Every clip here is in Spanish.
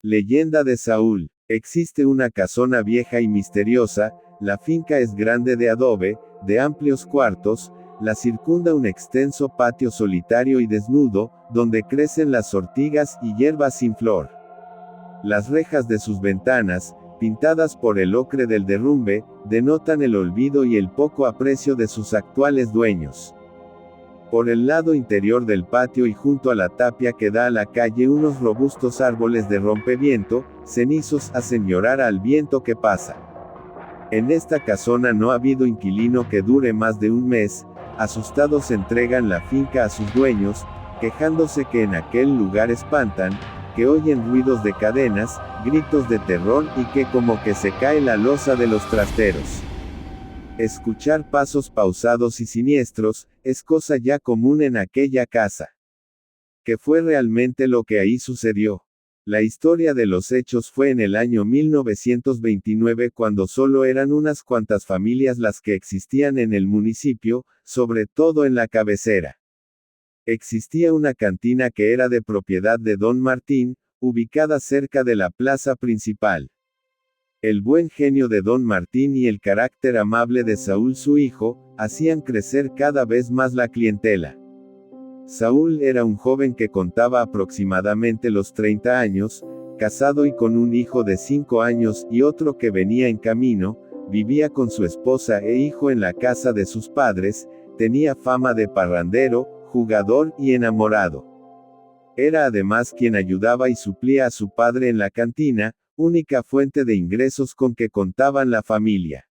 Leyenda de Saúl. Existe una casona vieja y misteriosa, la finca es grande de adobe, de amplios cuartos, la circunda un extenso patio solitario y desnudo, donde crecen las ortigas y hierbas sin flor. Las rejas de sus ventanas, pintadas por el ocre del derrumbe, denotan el olvido y el poco aprecio de sus actuales dueños. Por el lado interior del patio y junto a la tapia que da a la calle unos robustos árboles de rompeviento, cenizos hacen llorar al viento que pasa. En esta casona no ha habido inquilino que dure más de un mes, asustados entregan la finca a sus dueños, quejándose que en aquel lugar espantan, que oyen ruidos de cadenas, gritos de terror y que como que se cae la losa de los trasteros. Escuchar pasos pausados y siniestros, es cosa ya común en aquella casa. ¿Qué fue realmente lo que ahí sucedió? La historia de los hechos fue en el año 1929 cuando solo eran unas cuantas familias las que existían en el municipio, sobre todo en la cabecera. Existía una cantina que era de propiedad de Don Martín, ubicada cerca de la plaza principal. El buen genio de Don Martín y el carácter amable de Saúl su hijo, hacían crecer cada vez más la clientela. Saúl era un joven que contaba aproximadamente los 30 años, casado y con un hijo de 5 años y otro que venía en camino, vivía con su esposa e hijo en la casa de sus padres, tenía fama de parrandero, jugador y enamorado. Era además quien ayudaba y suplía a su padre en la cantina, única fuente de ingresos con que contaban la familia.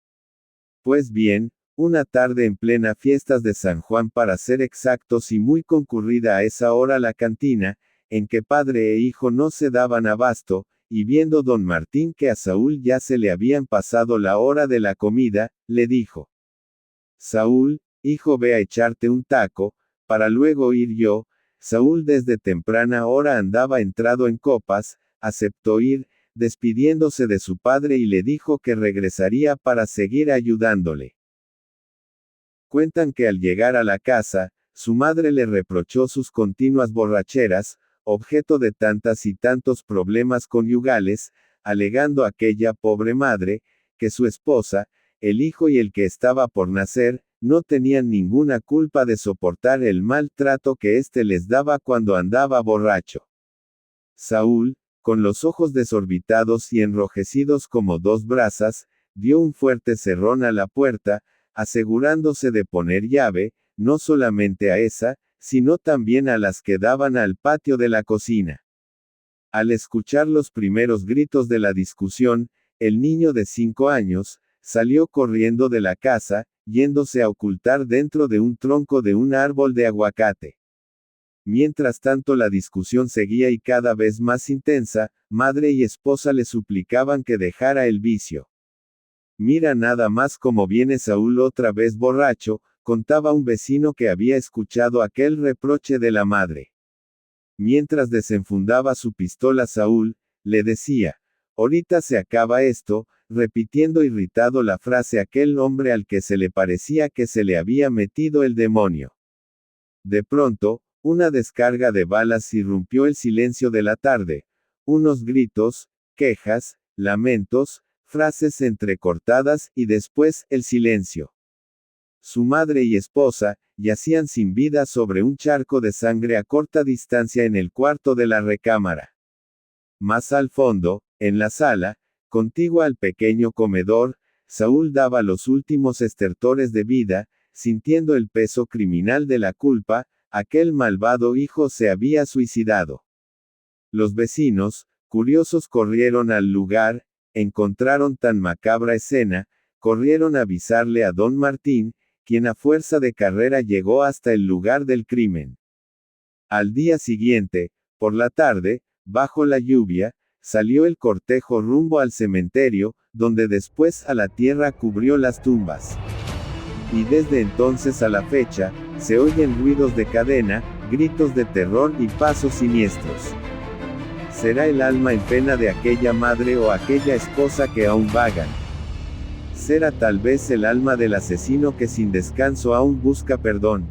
Pues bien, una tarde en plena fiestas de San Juan para ser exactos y muy concurrida a esa hora la cantina, en que padre e hijo no se daban abasto, y viendo Don Martín que a Saúl ya se le habían pasado la hora de la comida, le dijo: Saúl, hijo, ve a echarte un taco, para luego ir yo. Saúl desde temprana hora andaba entrado en copas, aceptó ir, despidiéndose de su padre y le dijo que regresaría para seguir ayudándole. Cuentan que al llegar a la casa, su madre le reprochó sus continuas borracheras, objeto de tantas y tantos problemas conyugales, alegando aquella pobre madre, que su esposa, el hijo y el que estaba por nacer, no tenían ninguna culpa de soportar el mal trato que éste les daba cuando andaba borracho. Saúl, con los ojos desorbitados y enrojecidos como dos brasas, dio un fuerte cerrón a la puerta, asegurándose de poner llave, no solamente a esa, sino también a las que daban al patio de la cocina. Al escuchar los primeros gritos de la discusión, el niño de 5 años, salió corriendo de la casa, yéndose a ocultar dentro de un tronco de un árbol de aguacate. Mientras tanto la discusión seguía y cada vez más intensa, madre y esposa le suplicaban que dejara el vicio. Mira nada más cómo viene Saúl otra vez borracho, contaba un vecino que había escuchado aquel reproche de la madre. Mientras desenfundaba su pistola Saúl, le decía: ahorita se acaba esto, repitiendo irritado la frase aquel hombre al que se le parecía que se le había metido el demonio. De pronto, una descarga de balas irrumpió el silencio de la tarde, unos gritos, quejas, lamentos, frases entrecortadas y después el silencio. Su madre y esposa yacían sin vida sobre un charco de sangre a corta distancia en el cuarto de la recámara. Más al fondo, en la sala, contigua al pequeño comedor, Saúl daba los últimos estertores de vida, sintiendo el peso criminal de la culpa. Aquel malvado hijo se había suicidado. Los vecinos, curiosos, corrieron al lugar, encontraron tan macabra escena, corrieron a avisarle a Don Martín, quien a fuerza de carrera llegó hasta el lugar del crimen. Al día siguiente, por la tarde, bajo la lluvia, salió el cortejo rumbo al cementerio, donde después a la tierra cubrió las tumbas. Y desde entonces a la fecha, se oyen ruidos de cadena, gritos de terror y pasos siniestros. ¿Será el alma en pena de aquella madre o aquella esposa que aún vagan? ¿Será tal vez el alma del asesino que sin descanso aún busca perdón?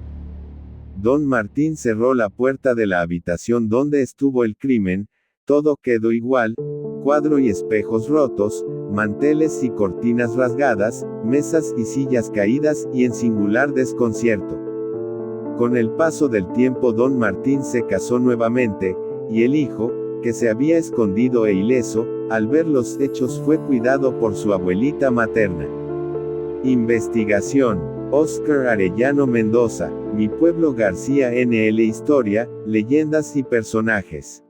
Don Martín cerró la puerta de la habitación donde estuvo el crimen, todo quedó igual, cuadro y espejos rotos, manteles y cortinas rasgadas, mesas y sillas caídas y en singular desconcierto. Con el paso del tiempo don Martín se casó nuevamente, y el hijo, que se había escondido e ileso, al ver los hechos fue cuidado por su abuelita materna. Investigación. Óscar Arellano Mendoza, Mi Pueblo García NL Historia, Leyendas y Personajes.